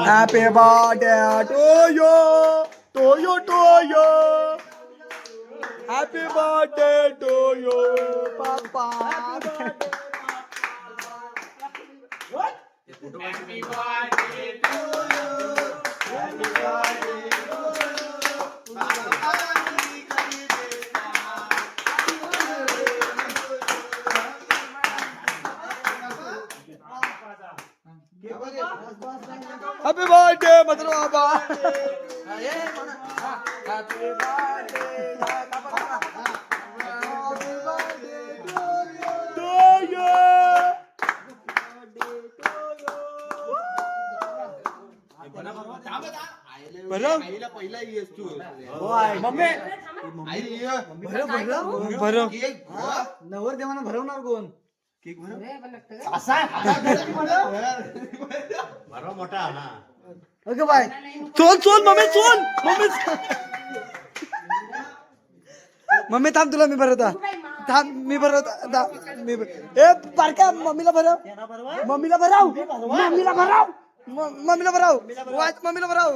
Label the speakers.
Speaker 1: happy birthday to you happy birthday to you पापा happy birthday Madhur बाबा happy birthday to you बरं पहिला yes तू mummy बरं नवर देवाना भरवणार कोण केक असा भरव मोठा ना ओके बाय चोल मम्मी मम्मी थांब तुला मी भरवता थांब मी भरवता ए बारका मम्मीला भरव मम्मीला भराव